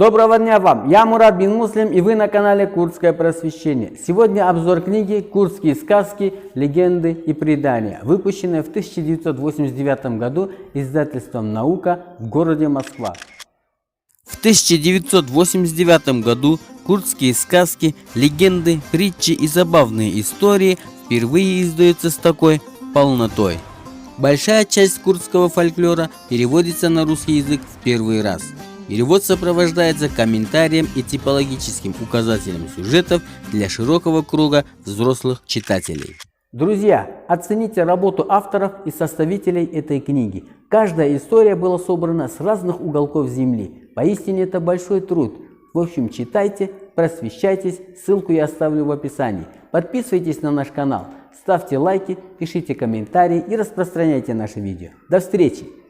Доброго дня вам! Я Мурат бин Муслим, и вы на канале Курдское просвещение. Сегодня обзор книги «Курдские сказки, легенды и предания», выпущенной в 1989 году издательством «Наука» в городе Москва. В 1989 году курдские сказки, легенды, притчи и забавные истории впервые издаются с такой полнотой. Большая часть курдского фольклора переводится на русский язык в первый раз. Перевод сопровождается комментарием и типологическим указателем сюжетов для широкого круга взрослых читателей. Друзья, оцените работу авторов и составителей этой книги. Каждая история была собрана с разных уголков земли. Поистине это большой труд. В общем, читайте, просвещайтесь, ссылку я оставлю в описании. Подписывайтесь на наш канал, ставьте лайки, пишите комментарии и распространяйте наши видео. До встречи!